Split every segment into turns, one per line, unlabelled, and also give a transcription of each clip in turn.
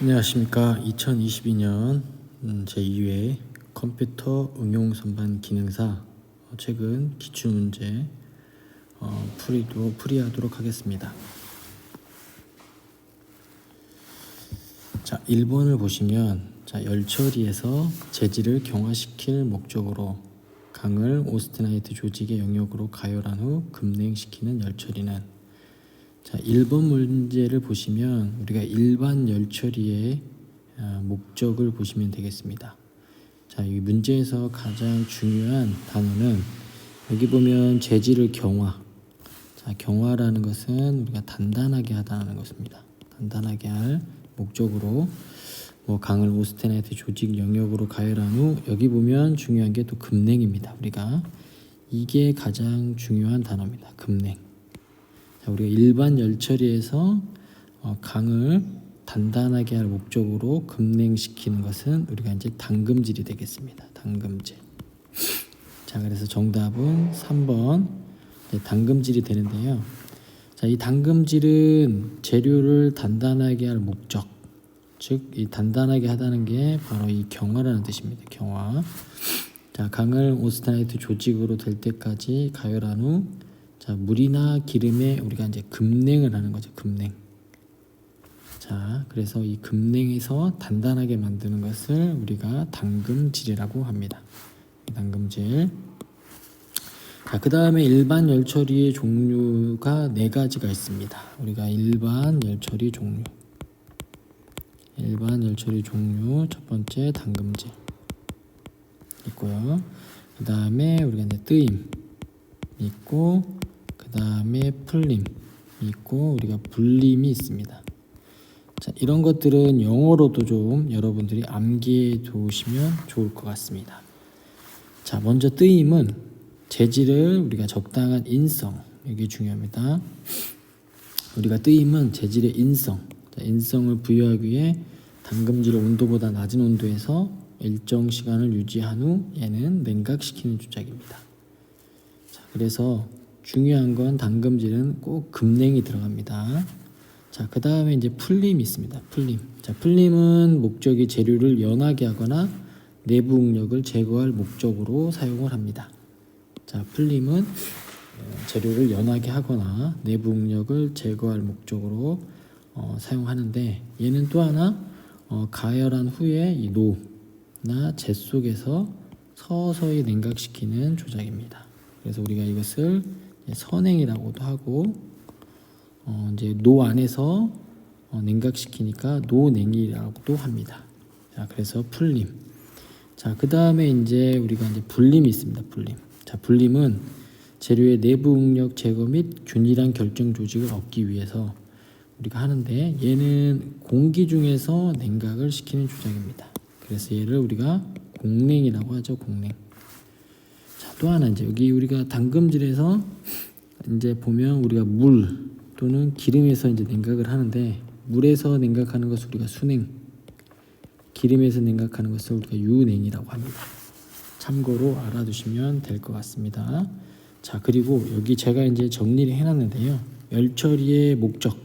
안녕하십니까. 2022년 제2회 컴퓨터 응용 선반 기능사 최근 기출문제 풀이하도록 하겠습니다. 자, 1번을 보시면 열처리에서 재질을 경화시킬 목적으로 강을 오스테나이트 조직의 영역으로 가열한 후 급냉시키는 열처리는, 자, 1번 문제를 보시면 우리가 일반 열처리의 목적을 보시면 되겠습니다. 자, 이 문제에서 가장 중요한 단어는 여기 보면 재질을 경화. 자, 경화라는 것은 우리가 단단하게 하다는 것입니다. 단단하게 할 목적으로 강을 오스테나이트 조직 영역으로 가열한 후, 여기 보면 중요한 게 또 급냉입니다. 우리가 이게 가장 중요한 단어입니다. 급냉. 자, 우리가 일반 열처리에서 강을 단단하게 할 목적으로 급냉시키는 것은 우리가 이제 담금질이 되겠습니다. 담금질. 자, 그래서 정답은 3번 담금질이 되는데요. 자, 이 담금질은 재료를 단단하게 할 목적, 즉 이 단단하게 하다는 게 바로 이 경화라는 뜻입니다. 경화. 자, 강을 오스테나이트 조직으로 될 때까지 가열한 후, 자, 물이나 기름에 우리가 이제 급냉을 하는 거죠. 급냉. 자, 그래서 이 급냉에서 단단하게 만드는 것을 우리가 담금질이라고 합니다. 담금질. 자, 그 다음에 일반 열처리의 종류가 4가지가 있습니다. 우리가 일반 열처리 종류. 첫 번째 담금질 있고요. 그 다음에 우리가 이제 뜨임 있고, 그 다음에 풀림 있고, 우리가 불림이 있습니다. 자, 이런 것들은 영어로도 좀 여러분들이 암기해 두시면 좋을 것 같습니다. 자, 먼저 뜨임은 재질을 우리가 적당한 인성, 이게 중요합니다. 우리가 뜨임은 재질의 인성을 부여하기 위해 담금질을 온도보다 낮은 온도에서 일정 시간을 유지한 후 얘는 냉각시키는 조작입니다. 자, 그래서 중요한 건 담금질은 꼭 급냉이 들어갑니다. 자, 그 다음에 이제 풀림이 있습니다. 풀림. 자, 풀림은 목적이 재료를 연하게 하거나 내부 응력을 제거할 목적으로 사용을 합니다. 자, 풀림은 재료를 연하게 하거나 내부 응력을 제거할 목적으로 사용하는데, 얘는 또 하나 가열한 후에 이 노나 재 속에서 서서히 냉각시키는 조작입니다. 그래서 우리가 이것을 선행이라고도 하고, 이제 노 안에서 냉각시키니까 노냉이라고도 합니다. 자, 그래서 풀림. 자, 그 다음에 이제 우리가 이제 불림이 있습니다. 불림. 자, 불림은 재료의 내부 응력 제거 및 균일한 결정 조직을 얻기 위해서 우리가 하는데, 얘는 공기 중에서 냉각을 시키는 조작입니다. 그래서 얘를 우리가 공냉이라고 하죠. 공냉. 자, 또 하나 이제 여기 우리가 담금질에서 이제 보면 우리가 물 또는 기름에서 이제 냉각을 하는데, 물에서 냉각하는 것을 우리가 수냉, 기름에서 냉각하는 것을 우리가 유냉이라고 합니다. 참고로 알아두시면 될 것 같습니다. 자, 그리고 여기 제가 이제 정리를 해놨는데요. 열처리의 목적,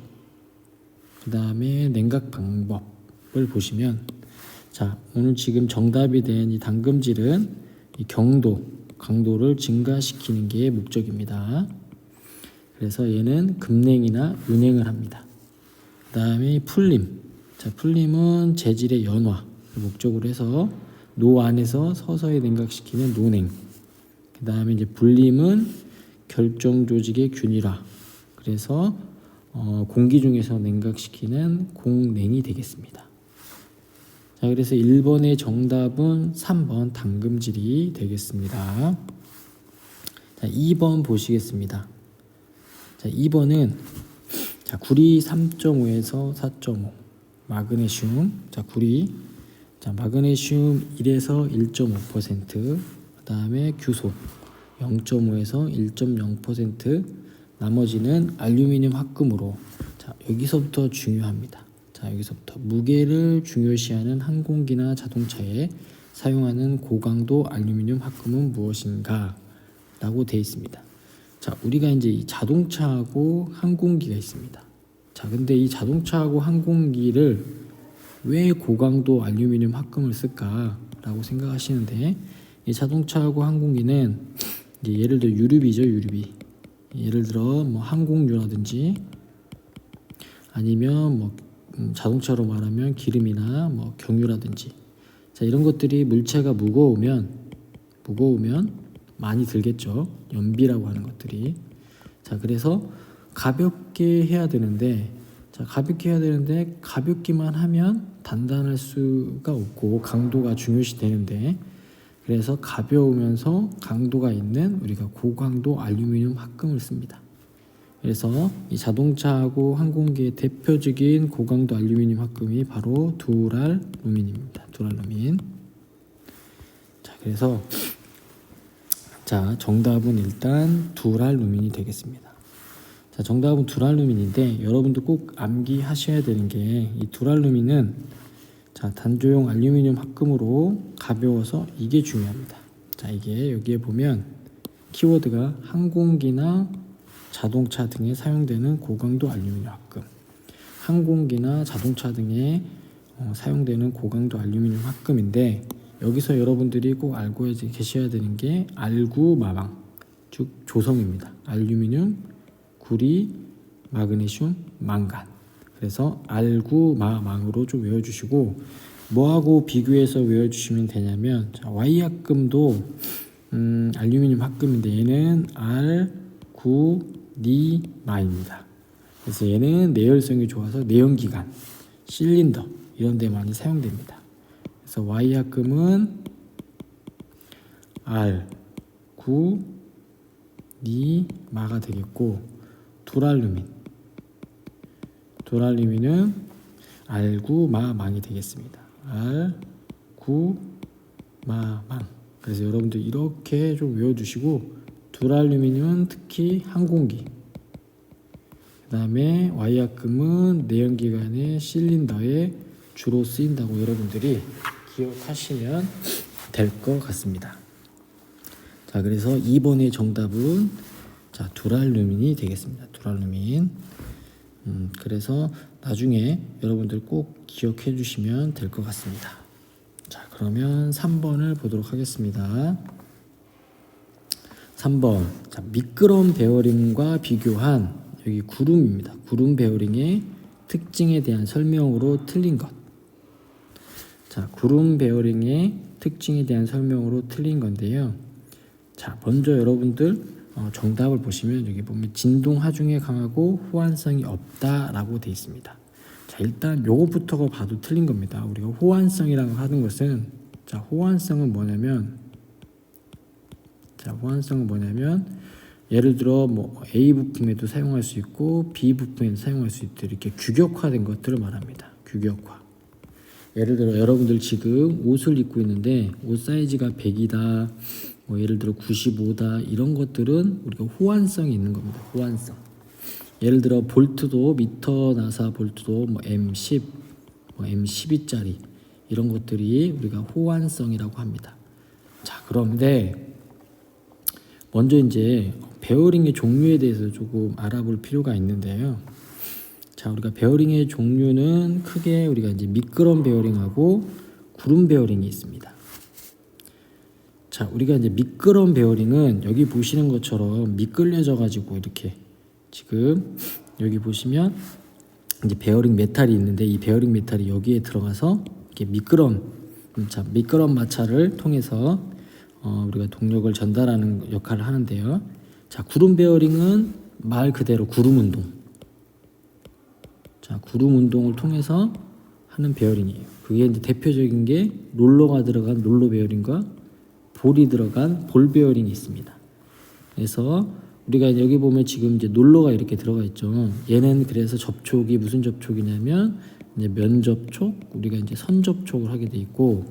그 다음에 냉각 방법을 보시면, 자, 오늘 지금 정답이 된 이 담금질은 이 강도를 증가시키는 게 목적입니다. 그래서 얘는 급냉이나 윤행을 합니다. 그 다음에 풀림. 자, 풀림은 재질의 연화를 목적으로 해서 노 안에서 서서히 냉각시키는 노냉. 그 다음에 이제 불림은 결정 조직의 균일화. 그래서 공기 중에서 냉각시키는 공냉이 되겠습니다. 자, 그래서 1번의 정답은 3번 담금질이 되겠습니다. 자, 2번 보시겠습니다. 자, 2번은 구리 3.5에서 4.5 마그네슘. 자, 구리. 자, 마그네슘 1에서 1.5%, 그 다음에 규소 0.5에서 1.0%, 나머지는 알루미늄 합금으로. 자, 여기서부터 중요합니다. 자, 여기서부터 무게를 중요시하는 항공기나 자동차에 사용하는 고강도 알루미늄 합금은 무엇인가 라고 되어 있습니다. 자, 우리가 이제 이 자동차하고 항공기가 있습니다. 자, 근데 이 자동차하고 항공기를 왜 고강도 알루미늄 합금을 쓸까라고 생각하시는데, 이 자동차하고 항공기는 이제 예를 들어 유류비죠, 유류비. 예를 들어 뭐 항공유라든지 아니면 뭐 자동차로 말하면 기름이나 뭐 경유라든지, 자 이런 것들이 물체가 무거우면 많이 들겠죠. 연비라고 하는 것들이. 자 그래서 가볍게 해야 되는데, 가볍기만 하면 단단할 수가 없고 강도가 중요시 되는데, 그래서 가벼우면서 강도가 있는 우리가 고강도 알루미늄 합금을 씁니다. 그래서 이 자동차하고 항공기의 대표적인 고강도 알루미늄 합금이 바로 두랄루민입니다. 두랄루민. 자 그래서 정답은 일단 두랄루민이 되겠습니다. 자, 정답은 두랄루민인데 여러분도 꼭 암기하셔야 되는 게, 이 두랄루민은 단조용 알루미늄 합금으로 가벼워서 이게 중요합니다. 자, 이게 여기에 보면 키워드가 항공기나 자동차 등에 사용되는 고강도 알루미늄 합금, 항공기나 자동차 등에 사용되는 고강도 알루미늄 합금인데, 여기서 여러분들이 꼭 알고 계셔야 되는 게 알구마망, 즉 조성입니다. 알루미늄, 구리, 마그네슘, 망간. 그래서 알구마망으로 좀 외워주시고, 뭐하고 비교해서 외워주시면 되냐면, Y합금도 알루미늄 합금인데 얘는 알구니마입니다. 그래서 얘는 내열성이 좋아서 내연기관, 실린더 이런 데 많이 사용됩니다. 그래서 Y합금은 알구니마가 되겠고, 두랄루민은 알구마망이 되겠습니다. 알구마망. 그래서 여러분들 이렇게 좀 외워두시고, 두랄루민은 특히 항공기, 그 다음에 Y합금은 내연기관의 실린더에 주로 쓰인다고 여러분들이 기억하시면 될 것 같습니다. 자 그래서 2번의 정답은 두랄루민이 되겠습니다. 두랄루민. 그래서 나중에 여러분들 꼭 기억해 주시면 될 것 같습니다. 자 그러면 3번을 보도록 하겠습니다. 3번. 미끄럼 베어링과 비교한, 여기 구름입니다. 구름 베어링의 특징에 대한 설명으로 틀린 것. 구름 베어링의 특징에 대한 설명으로 틀린 건데요. 먼저 여러분들 정답을 보시면 여기 보면 진동 하중에 강하고 호환성이 없다라고 되어 있습니다. 일단 요것부터가 봐도 틀린 겁니다. 우리가 호환성이라고 하는 것은, 호환성은 뭐냐면 예를 들어 뭐 A 부품에도 사용할 수 있고 B 부품에도 사용할 수 있도록 이렇게 규격화된 것들을 말합니다. 규격화. 예를 들어 여러분들 지금 옷을 입고 있는데 옷 사이즈가 100이다, 뭐 예를 들어 95다, 이런 것들은 우리가 호환성이 있는 겁니다. 호환성. 예를 들어 볼트도, 미터 나사 볼트도 뭐 M10, 뭐 M12짜리 이런 것들이 우리가 호환성이라고 합니다. 그런데 먼저 이제 베어링의 종류에 대해서 조금 알아볼 필요가 있는데요. 우리가 베어링의 종류는 크게 우리가 이제 미끄럼 베어링하고 구름 베어링이 있습니다. 우리가 이제 미끄럼 베어링은 여기 보시는 것처럼 미끌려져 가지고 이렇게, 지금 여기 보시면 이제 베어링 메탈이 있는데 이 베어링 메탈이 여기에 들어가서 이렇게 미끄럼 마찰을 통해서 우리가 동력을 전달하는 역할을 하는데요. 구름 베어링은 말 그대로 구름 운동을 통해서 하는 베어링이에요. 그게 이제 대표적인 게 롤러가 들어간 롤러 베어링과 볼이 들어간 볼 베어링이 있습니다. 그래서 우리가 여기 보면 지금 이제 롤러가 이렇게 들어가 있죠. 얘는 그래서 접촉이 무슨 접촉이냐면 이제 면 접촉, 우리가 이제 선 접촉을 하게 돼 있고,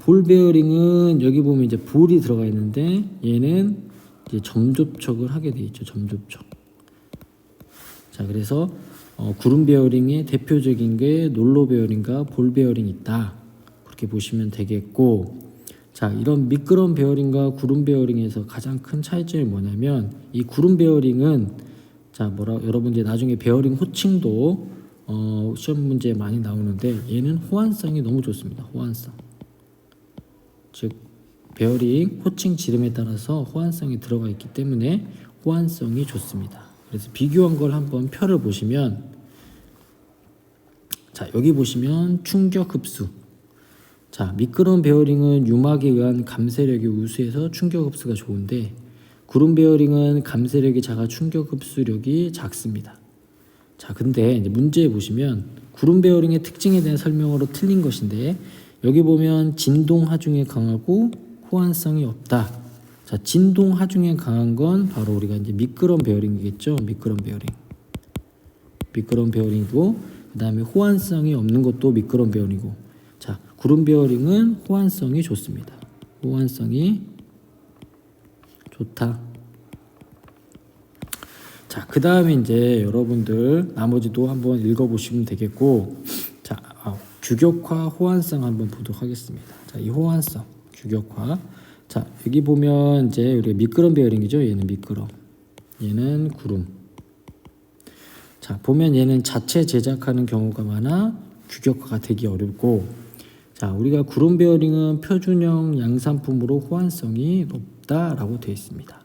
볼 베어링은 여기 보면 이제 볼이 들어가 있는데 얘는 이제 점 접촉을 하게 돼 있죠. 점 접촉. 그래서 구름 베어링의 대표적인 게 롤러 베어링과 볼 베어링이 있다, 그렇게 보시면 되겠고, 이런 미끄럼 베어링과 구름 베어링에서 가장 큰 차이점이 뭐냐면, 이 구름 베어링은 여러분 이제 나중에 베어링 호칭도 시험 문제에 많이 나오는데 얘는 호환성이 너무 좋습니다. 호환성. 즉 베어링 호칭 지름에 따라서 호환성이 들어가 있기 때문에 호환성이 좋습니다. 그래서 비교한 걸 한번 표를 보시면 자 여기 보시면 충격 흡수. 자 미끄러운 베어링은 유막에 의한 감쇄력이 우수해서 충격 흡수가 좋은데 구름 베어링은 감쇄력이 작아 충격 흡수력이 작습니다. 자 근데 이제 문제에 보시면 구름 베어링의 특징에 대한 설명으로 틀린 것인데 여기 보면 진동 하중에 강하고 호환성이 없다. 자 진동 하중에 강한 건 바로 우리가 이제 미끄러운 베어링이겠죠. 미끄러운 베어링이고 그 다음에 호환성이 없는 것도 미끄러운 베어링이고 자 구름 베어링은 호환성이 좋습니다. 호환성이 좋다. 자, 그 다음에 이제 여러분들 나머지도 한번 읽어보시면 되겠고, 자, 규격화, 호환성 한번 보도록 하겠습니다. 자, 이 호환성, 규격화. 자, 여기 보면 이제 우리가 미끄럼 베어링이죠. 얘는 미끄럼, 얘는 구름. 자, 보면 얘는 자체 제작하는 경우가 많아 규격화가 되기 어렵고, 자, 우리가 구름 베어링은 표준형 양산품으로 호환성이 높다라고 되어 있습니다.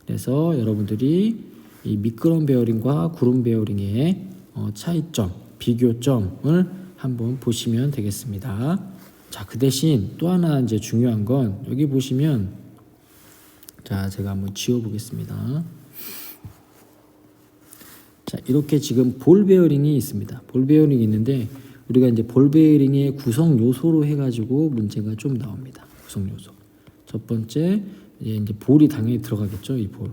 그래서 여러분들이 이 미끄럼 베어링과 구름 베어링의 차이점, 비교점을 한번 보시면 되겠습니다. 자, 그 대신 또 하나 이제 중요한 건 여기 보시면 자, 제가 한번 지워 보겠습니다. 자, 이렇게 지금 볼 베어링이 있습니다. 볼 베어링이 있는데 우리가 이제 볼 베어링의 구성 요소로 해 가지고 문제가 좀 나옵니다. 구성 요소. 첫 번째 이제 볼이 당연히 들어가겠죠, 이 볼.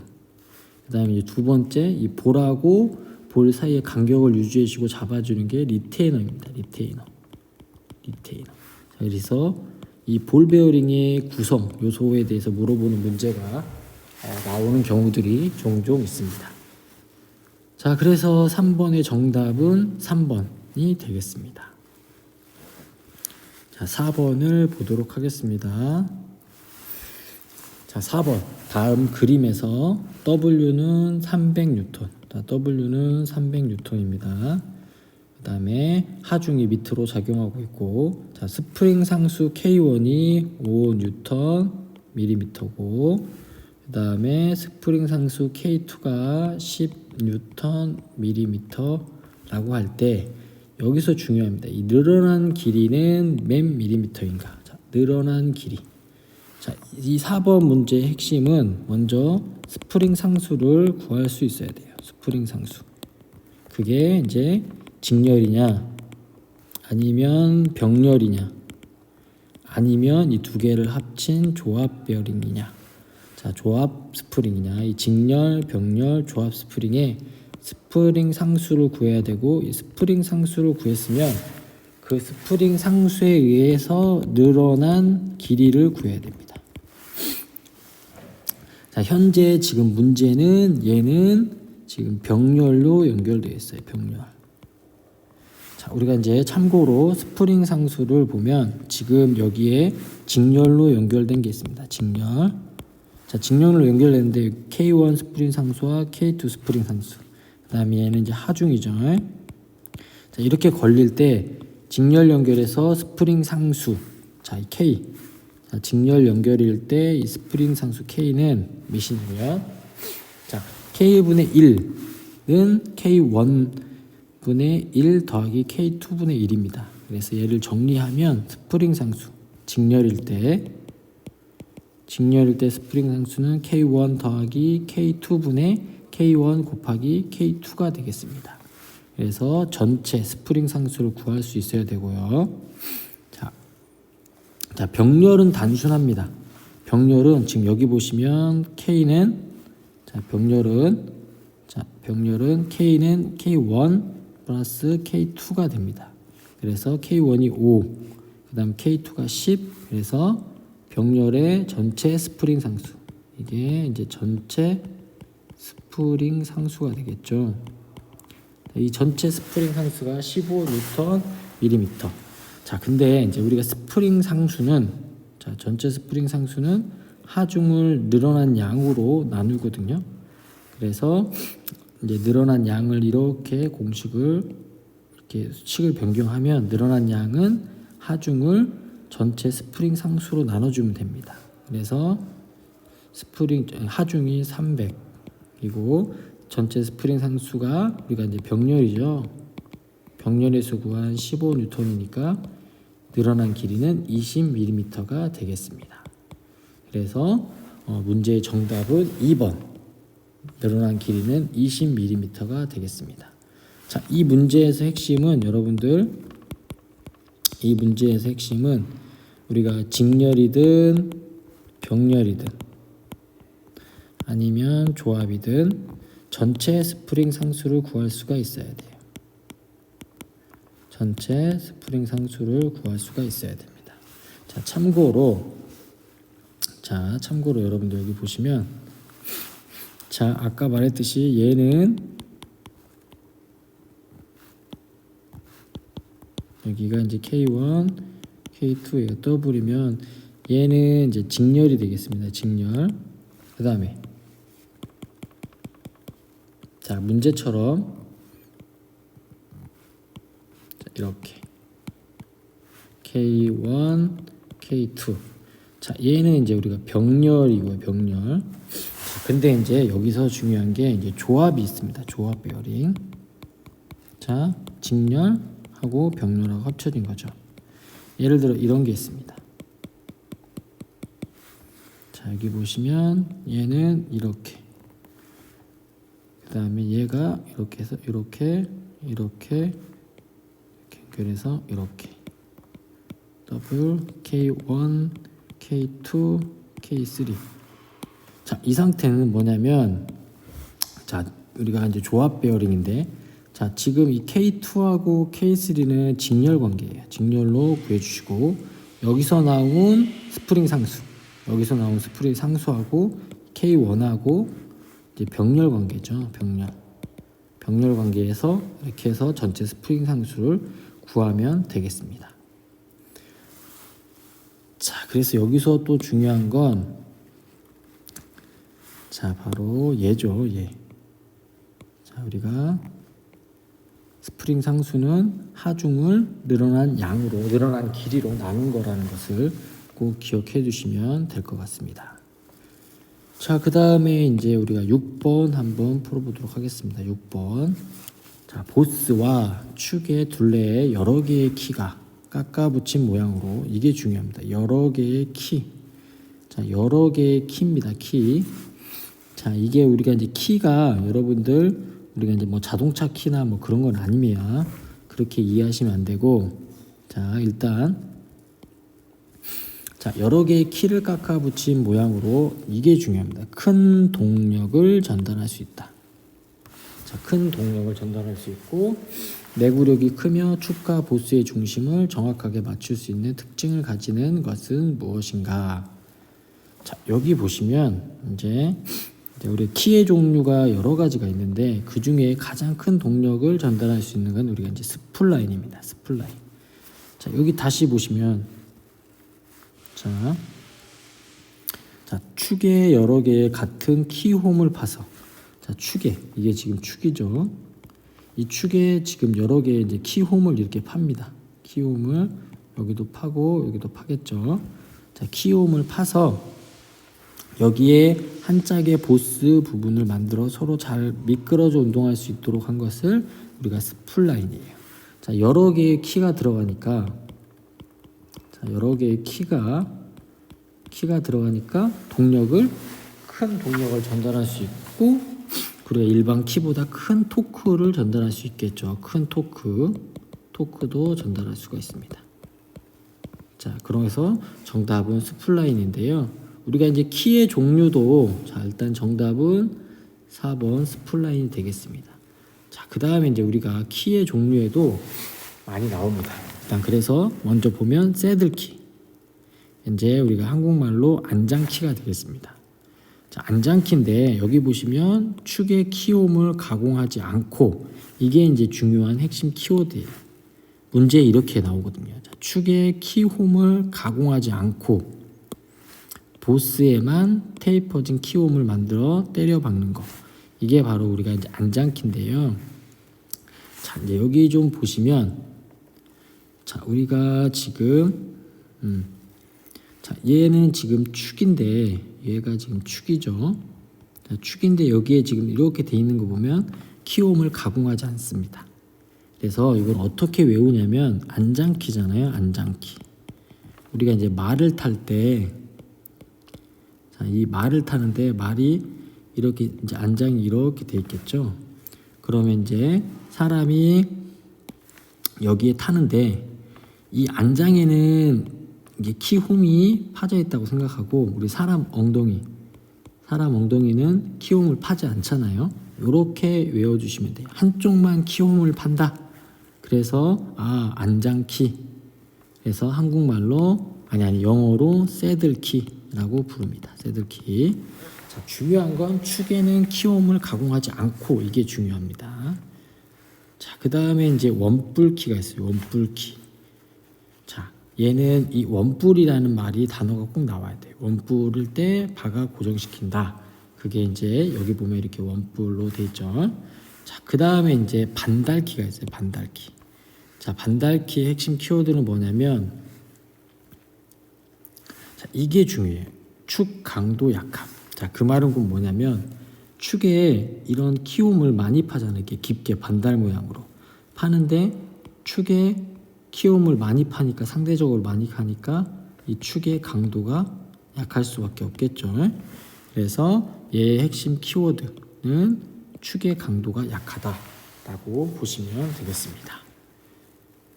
그다음에 이제 두 번째 이 볼하고 볼 사이의 간격을 유지해주고 잡아주는 게 리테이너입니다. 리테이너. 자, 그래서 이 볼 베어링의 구성 요소에 대해서 물어보는 문제가 나오는 경우들이 종종 있습니다. 자, 그래서 3번의 정답은 3번이 되겠습니다. 자, 4번을 보도록 하겠습니다. 자, 4번 다음 그림에서 W는 300N, W는 300N입니다. 그 다음에 하중이 밑으로 작용하고 있고, 자 스프링 상수 K1이 5Nm고, 그 다음에 스프링 상수 K2가 10Nm라고 할 때 여기서 중요합니다. 이 늘어난 길이는 몇 밀리미터인가? 자, 늘어난 길이. 자, 이 4번 문제의 핵심은 먼저 스프링 상수를 구할 수 있어야 돼요. 스프링 상수. 그게 이제 직렬이냐, 아니면 병렬이냐, 아니면 이 두 개를 합친 조합 베어링이냐. 자, 조합 스프링이냐, 이 직렬, 병렬, 조합 스프링의 스프링 상수를 구해야 되고, 이 스프링 상수를 구했으면 그 스프링 상수에 의해서 늘어난 길이를 구해야 됩니다. 자, 현재 지금 문제는 얘는 지금 병렬로 연결되어 있어요. 병렬. 자, 우리가 이제 참고로 스프링 상수를 보면 지금 여기에 직렬로 연결된 게 있습니다. 직렬. 자, 직렬로 연결됐는데 K1 스프링 상수와 K2 스프링 상수. 그다음에 얘는 이제 하중이죠. 자, 이렇게 걸릴 때 직렬 연결해서 스프링 상수. 자, 이 K. 자, 직렬 연결일 때 이 스프링 상수 K는 몇이냐면, 자, K분의 1은 K1분의 1 더하기 K2분의 1입니다. 그래서 얘를 정리하면 스프링 상수, 직렬일 때 스프링 상수는 K1 더하기 K2분의 K1 곱하기 K2가 되겠습니다. 그래서 전체 스프링 상수를 구할 수 있어야 되고요. 자, 병렬은 단순합니다. 병렬은 지금 여기 보시면 K는 병렬은 K는 K1 플러스 K2가 됩니다. 그래서 K1이 5, 그 다음 K2가 10, 그래서 병렬의 전체 스프링 상수. 이게 이제 전체 스프링 상수가 되겠죠. 이 전체 스프링 상수가 15Nm. 자, 근데 이제 우리가 스프링 상수는, 자, 전체 스프링 상수는 하중을 늘어난 양으로 나누거든요. 그래서 이제 늘어난 양을 이렇게 공식을 이렇게 수칙을 변경하면 늘어난 양은 하중을 전체 스프링 상수로 나눠주면 됩니다. 그래서 스프링 하중이 300이고 전체 스프링 상수가 우리가 이제 병렬이죠. 병렬에서 구한 15N이니까 늘어난 길이는 20mm가 되겠습니다. 그래서 문제의 정답은 2번. 늘어난 길이는 20mm가 되겠습니다. 자, 이 문제에서 핵심은 여러분들, 이 문제에서 핵심은 우리가 직렬이든 병렬이든 아니면 조합이든 전체 스프링 상수를 구할 수가 있어야 돼요. 전체 스프링 상수를 구할 수가 있어야 됩니다. 자, 참고로 여러분들 여기 보시면, 자, 아까 말했듯이 얘는 여기가 이제 K1, K2예요. 더블이면 얘는 이제 직렬이 되겠습니다. 직렬. 그 다음에 자, 문제처럼 이렇게 K1, K2. 자, 얘는 이제 우리가 병렬이고요. 병렬. 근데 이제 여기서 중요한 게 이제 조합이 있습니다. 조합 베어링. 자, 직렬하고 병렬하고 합쳐진 거죠. 예를 들어 이런 게 있습니다. 자, 여기 보시면 얘는 이렇게, 그 다음에 얘가 이렇게 해서 이렇게 연결해서 이렇게 더블 K1, K2, K3. 자, 이 상태는 뭐냐면, 자, 우리가 이제 조합 베어링인데, 자, 지금 이 K2하고 K3는 직렬 관계예요. 직렬로 구해주시고, 여기서 나온 스프링 상수하고 K1하고 이제 병렬 관계죠. 병렬 관계에서 이렇게 해서 전체 스프링 상수를 구하면 되겠습니다. 자, 그래서 여기서 또 중요한 건, 자, 바로 얘죠. 얘. 자, 우리가 스프링 상수는 하중을 늘어난 양으로, 늘어난 길이로 나눈 거라는 것을 꼭 기억해 주시면 될 것 같습니다. 자, 그 다음에 이제 우리가 6번 한번 풀어보도록 하겠습니다. 6번. 자, 보스와 축의 둘레에 여러 개의 키가 깎아붙인 모양으로, 이게 중요합니다. 여러 개의 키. 자, 여러 개의 키입니다. 키. 자, 이게 우리가 이제 키가, 여러분들 우리가 이제 뭐 자동차 키나 뭐 그런 건 아닙니다. 그렇게 이해하시면 안 되고, 자, 일단 자, 여러 개의 키를 깎아 붙인 모양으로, 이게 중요합니다. 큰 동력을 전달할 수 있다. 자, 큰 동력을 전달할 수 있고, 내구력이 크며 축과 보스의 중심을 정확하게 맞출 수 있는 특징을 가지는 것은 무엇인가? 자, 여기 보시면 이제 우리 키의 종류가 여러 가지가 있는데, 그 중에 가장 큰 동력을 전달할 수 있는 건 우리가 이제 스플라인입니다. 스플라인. 자, 여기 다시 보시면, 자, 축에 여러 개의 같은 키홈을 파서, 자, 축에, 이게 지금 축이죠. 이 축에 지금 여러 개의 이제 키홈을 이렇게 팝니다. 키홈을 여기도 파고 여기도 파겠죠. 자, 키홈을 파서 여기에 한 짝의 보스 부분을 만들어 서로 잘 미끄러져 운동할 수 있도록 한 것을 우리가 스플라인이에요. 자, 여러 개의 키가 들어가니까, 자, 여러 개의 키가 들어가니까 큰 동력을 전달할 수 있고, 그리고 일반 키보다 큰 토크를 전달할 수 있겠죠. 큰 토크도 전달할 수가 있습니다. 자, 그래서 정답은 스플라인인데요. 우리가 이제 키의 종류도, 자, 일단 정답은 4번 스플라인이 되겠습니다. 자, 그 다음에 이제 우리가 키의 종류에도 많이 나옵니다. 일단 그래서 먼저 보면 새들키. 이제 우리가 한국말로 안장키가 되겠습니다. 자, 안장키인데 여기 보시면 축의 키홈을 가공하지 않고, 이게 이제 중요한 핵심 키워드예요. 문제에 이렇게 나오거든요. 자, 축의 키홈을 가공하지 않고 보스에만 테이퍼진 키홈을 만들어 때려 박는 거. 이게 바로 우리가 이제 안장키인데요. 자, 이제 여기 좀 보시면, 자, 우리가 지금, 자, 얘는 지금 축인데, 얘가 지금 축이죠. 자, 축인데 여기에 지금 이렇게 돼 있는 거 보면 키움을 가공하지 않습니다. 그래서 이걸 어떻게 외우냐면 안장키잖아요. 안장키. 우리가 이제 말을 탈 때, 자, 이 말을 타는데 말이 이렇게 이제 안장이 이렇게 돼 있겠죠. 그러면 이제 사람이 여기에 타는데 이 안장에는 이게 키홈이 파져 있다고 생각하고 우리 사람 엉덩이는 키홈을 파지 않잖아요. 이렇게 외워주시면 돼요. 한쪽만 키홈을 판다. 그래서 안장키. 그래서 한국말로 아니 영어로 새들키라고 부릅니다. 새들키. 자, 중요한 건 축에는 키홈을 가공하지 않고 이게 중요합니다. 자, 그 다음에 이제 원뿔키가 있어요. 원뿔키. 자, 얘는 이 원뿔이라는 말이 단어가 꼭 나와야 돼요. 원뿔을 때 박아 고정시킨다. 그게 이제 여기 보면 이렇게 원뿔로 돼 있죠. 자, 그 다음에 이제 반달키가 있어요. 반달키. 자, 반달키의 핵심 키워드는 뭐냐면, 자, 이게 중요해요. 축 강도 약함. 자, 그 말은 꼭 뭐냐면 축에 이런 키움을 많이 파잖아요. 이렇게 깊게 반달 모양으로 파는데 축에 키움을 많이 파니까 상대적으로 많이 가니까 이 축의 강도가 약할 수밖에 없겠죠. 그래서 얘의 핵심 키워드는 축의 강도가 약하다라고 보시면 되겠습니다.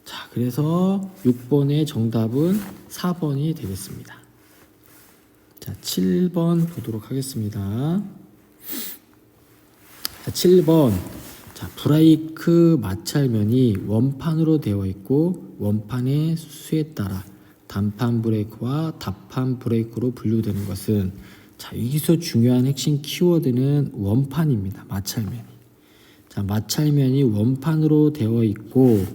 자, 그래서 6번의 정답은 4번이 되겠습니다. 자, 7번 보도록 하겠습니다. 자, 7번. 자, 브레이크 마찰면이 원판으로 되어 있고 원판의 수에 따라 단판 브레이크와 다판 브레이크로 분류되는 것은, 자, 여기서 중요한 핵심 키워드는 원판입니다. 마찰면이. 자, 마찰면이 원판으로 되어 있고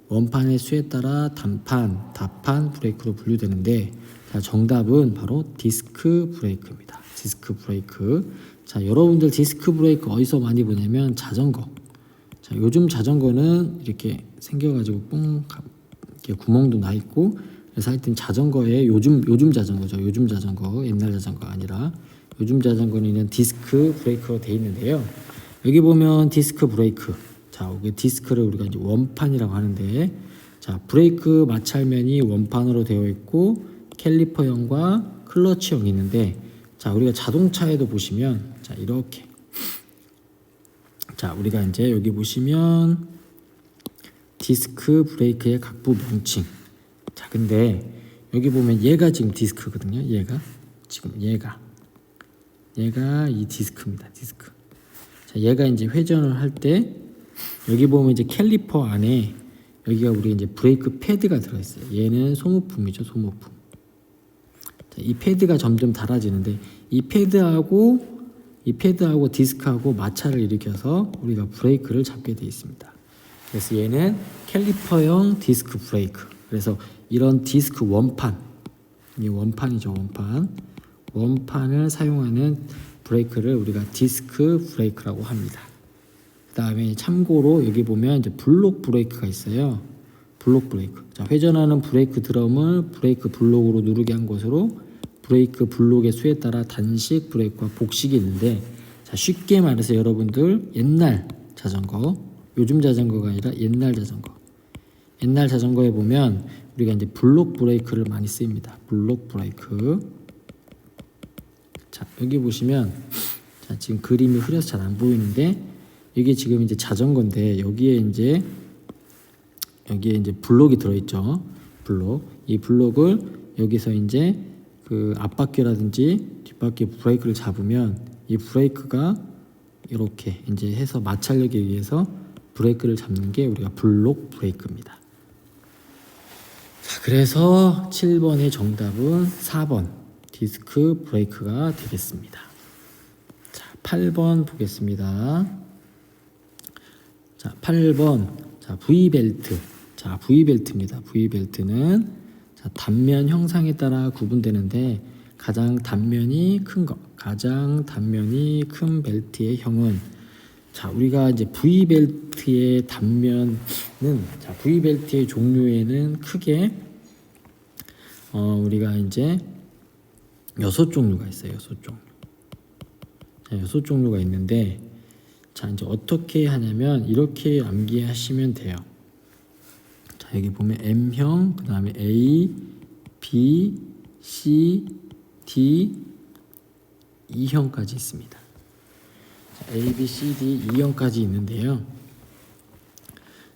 원판의 수에 따라 단판, 다판 브레이크로 분류되는데, 자, 정답은 바로 디스크 브레이크입니다. 디스크 브레이크. 자, 여러분들 디스크 브레이크 어디서 많이 보냐면 자전거. 자, 요즘 자전거는 이렇게 생겨가지고 뽕 이렇게 구멍도 나 있고, 그래서 하여튼 자전거에 요즘 자전거죠. 요즘 자전거, 옛날 자전거 아니라 요즘 자전거는 디스크 브레이크로 되어 있는데요. 여기 보면 디스크 브레이크. 자, 여기 디스크를 우리가 이제 원판이라고 하는데, 자, 브레이크 마찰면이 원판으로 되어 있고 캘리퍼형과 클러치형이 있는데, 자, 우리가 자동차에도 보시면, 자, 이렇게, 자, 우리가 이제 여기 보시면 디스크 브레이크의 각부 명칭. 자, 근데 여기 보면 얘가 지금 디스크거든요. 얘가 이 디스크입니다. 디스크. 자, 얘가 이제 회전을 할 때 여기 보면 이제 캘리퍼 안에 여기가 우리 이제 브레이크 패드가 들어 있어요. 얘는 소모품이죠. 소모품. 자, 이 패드가 점점 닳아지는데 이 패드하고 디스크하고 마찰을 일으켜서 우리가 브레이크를 잡게 되어 있습니다. 그래서 얘는 캘리퍼형 디스크 브레이크. 그래서 이런 디스크 원판, 이 원판이죠. 원판을 사용하는 브레이크를 우리가 디스크 브레이크라고 합니다. 그 다음에 참고로 여기 보면 이제 블록 브레이크가 있어요. 블록 브레이크. 자, 회전하는 브레이크 드럼을 브레이크 블록으로 누르게 한 것으로 브레이크 블록의 수에 따라 단식 브레이크와 복식이 있는데, 자, 쉽게 말해서 여러분들 옛날 자전거, 요즘 자전거가 아니라 옛날 자전거에 보면 우리가 이제 블록 브레이크를 많이 씁니다. 블록 브레이크. 자, 여기 보시면, 자, 지금 그림이 흐려서 잘 안 보이는데 이게 지금 이제 자전거인데 여기에 이제 블록이 들어있죠. 이 블록을 여기서 이제 그 앞바퀴라든지 뒷바퀴 브레이크를 잡으면 이 브레이크가 이렇게 이제 해서 마찰력에 의해서 브레이크를 잡는 게 우리가 블록 브레이크입니다. 자, 그래서 7번의 정답은 4번 디스크 브레이크가 되겠습니다. 자, 8번 보겠습니다. 자, 8번. 자, V벨트. 자, V벨트입니다. V벨트는, 자, 단면 형상에 따라 구분되는데 가장 단면이 큰 벨트의 형은, 자, 우리가 이제 V벨트의 단면은, 자, V벨트의 종류에는 크게 우리가 이제 6종류가 있어요. 6종류. 자, 6종류가 있는데, 자, 이제 어떻게 하냐면 이렇게 암기하시면 돼요. 자, 여기 보면 M형, 그 다음에 A, B, C, D, E형까지 있습니다. 자, A, B, C, D, E형까지 있는데요.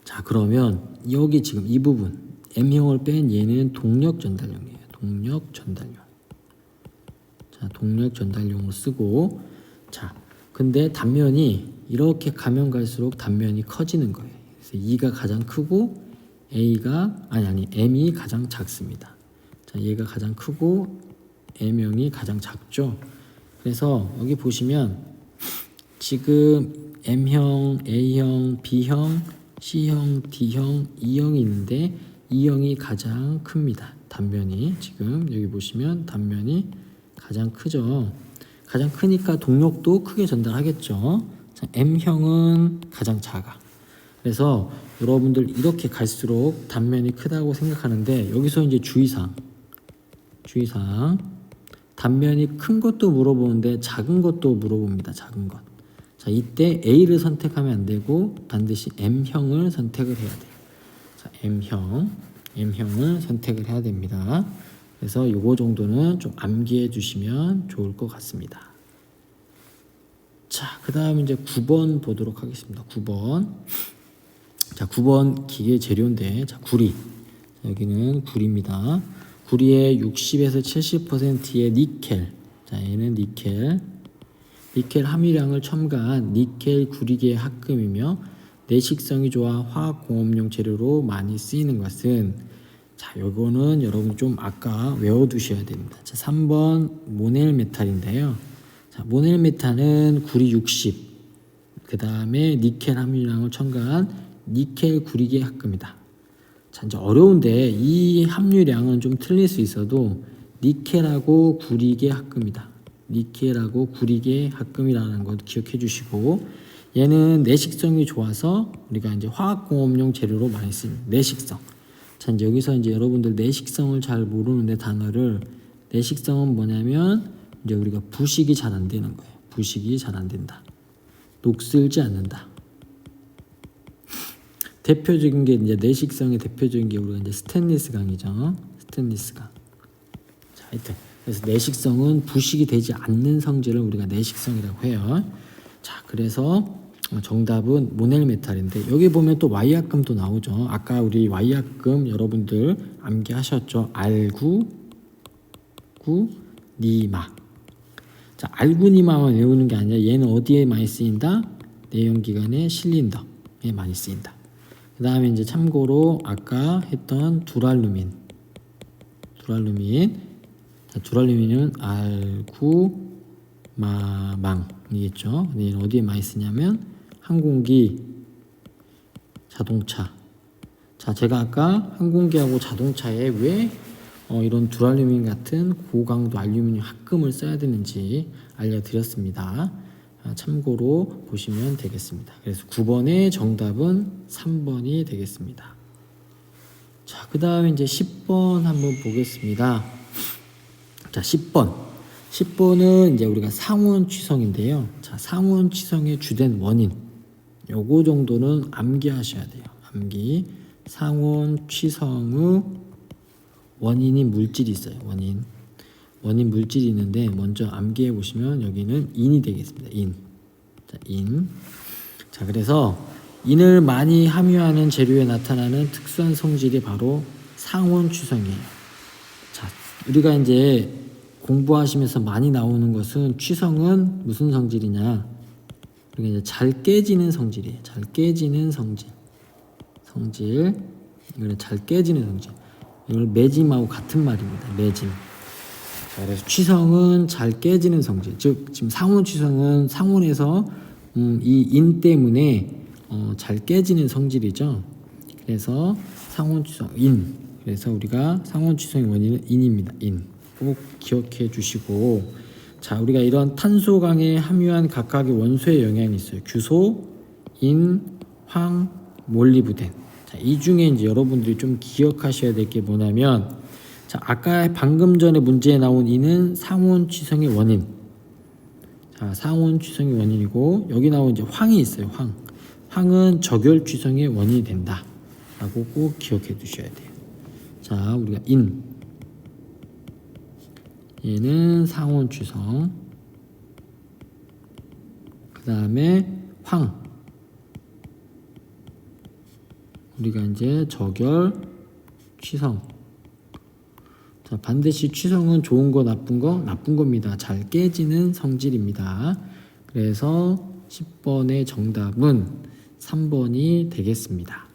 자, 그러면 여기 지금 이 부분 M형을 뺀 얘는 동력 전달용이에요. 동력 전달용. 자, 동력 전달용으로 쓰고, 자, 근데 단면이 이렇게 가면 갈수록 단면이 커지는 거예요. 그래서 E가 가장 크고 M이 가장 작습니다. 자, 얘가 가장 크고 M형이 가장 작죠. 그래서 여기 보시면 지금 M형, A형, B형, C형, D형, E형이 있는데 E형이 가장 큽니다. 단면이 지금 여기 보시면 단면이 가장 크죠. 가장 크니까 동력도 크게 전달하겠죠. 자, M형은 가장 작아. 그래서 여러분들 이렇게 갈수록 단면이 크다고 생각하는데 여기서 이제 주의사항 단면이 큰 것도 물어보는데 작은 것도 물어봅니다. 작은 것. 자, 이때 A를 선택하면 안 되고 반드시 M형을 선택을 해야 돼요. 자, M형을 선택을 해야 됩니다. 그래서 요거 정도는 좀 암기해 주시면 좋을 것 같습니다. 자, 그 다음 이제 9번 보도록 하겠습니다. 9번. 자, 9번 기계 재료인데, 자, 구리. 여기는 구리입니다. 구리의 60에서 70%의 니켈. 자, 얘는 니켈 함유량을 첨가한 니켈 구리계의 합금이며 내식성이 좋아 화학공업용 재료로 많이 쓰이는 것은, 자, 요거는 여러분 좀 아까 외워두셔야 됩니다. 자, 3번 모넬메탈인데요. 자, 모넬메탈은 구리 60, 그 다음에 니켈 함유량을 첨가한 니켈 구리계 합금이다. 자, 이제 어려운데 이 함유량은 좀 틀릴 수 있어도 니켈하고 구리계 합금이다. 니켈하고 구리계 합금이라는 걸 기억해 주시고, 얘는 내식성이 좋아서 우리가 이제 화학공업용 재료로 많이 씁니다. 내식성. 자, 이제 여기서 이제 여러분들 내식성을 잘 모르는데 단어를, 내식성은 뭐냐면 이제 우리가 부식이 잘 안 되는 거예요. 부식이 잘 안 된다. 녹슬지 않는다. 대표적인 게 이제 내식성의 대표적인 게 우리가 이제 스테인리스 강이죠. 스테인리스 강. 자, 하여튼 그래서 내식성은 부식이 되지 않는 성질을 우리가 내식성이라고 해요. 자, 그래서 정답은 모넬메탈인데 여기 보면 또 Y합금도 나오죠. 아까 우리 Y합금 여러분들 암기하셨죠? 알구, 니마. 자, 알구니마만 외우는 게 아니라 얘는 어디에 많이 쓰인다? 내연기관의 실린더에 많이 쓰인다. 그 다음에 이제 참고로 아까 했던 두랄루민. 자, 두랄루민은 알구마망이겠죠. 근데 얘는 어디에 많이 쓰냐면 항공기, 자동차. 자, 제가 아까 항공기하고 자동차에 왜 이런 두랄루민 같은 고강도 알루미늄 합금을 써야 되는지 알려드렸습니다. 참고로 보시면 되겠습니다. 그래서 9번의 정답은 3번이 되겠습니다. 자, 그 다음에 이제 10번 한번 보겠습니다. 자, 10번은 이제 우리가 상온 취성인데요. 자, 상온 취성의 주된 원인. 요거 정도는 암기하셔야 돼요. 암기. 상온 취성의 원인이 물질이 있어요. 원인 물질이 있는데 먼저 암기해 보시면 여기는 인이 되겠습니다. 인. 자, 그래서 인을 많이 함유하는 재료에 나타나는 특수한 성질이 바로 상온 취성이에요. 자, 우리가 이제 공부하시면서 많이 나오는 것은 취성은 무슨 성질이냐? 우리가 이제 잘 깨지는 성질이에요. 잘 깨지는 성질. 이걸 잘 깨지는 성질. 이걸 매짐하고 같은 말입니다. 매짐. 자, 그래서 취성은 잘 깨지는 성질. 즉 지금 상온 취성은 상온에서 이 인 때문에 잘 깨지는 성질이죠. 그래서 상온 취성 인. 그래서 우리가 상온 취성의 원인은 인입니다. 인. 꼭 기억해 주시고, 자, 우리가 이런 탄소 강에 함유한 각각의 원소의 영향이 있어요. 규소, 인, 황, 몰리브덴. 자, 이 중에 이제 여러분들이 좀 기억하셔야 될 게 뭐냐면, 자, 아까 방금 전에 문제에 나온 이는 상온 취성의 원인. 자, 상온 취성의 원인이고, 여기 나온 이제 황이 있어요. 황. 황은 적열 취성의 원인이 된다. 라고 꼭 기억해 두셔야 돼요. 자, 우리가 인. 얘는 상온 취성. 그 다음에 황. 우리가 이제 적열 취성. 자, 반드시 취성은 좋은 거 나쁜 거? 나쁜 겁니다. 잘 깨지는 성질입니다. 그래서 10번의 정답은 3번이 되겠습니다.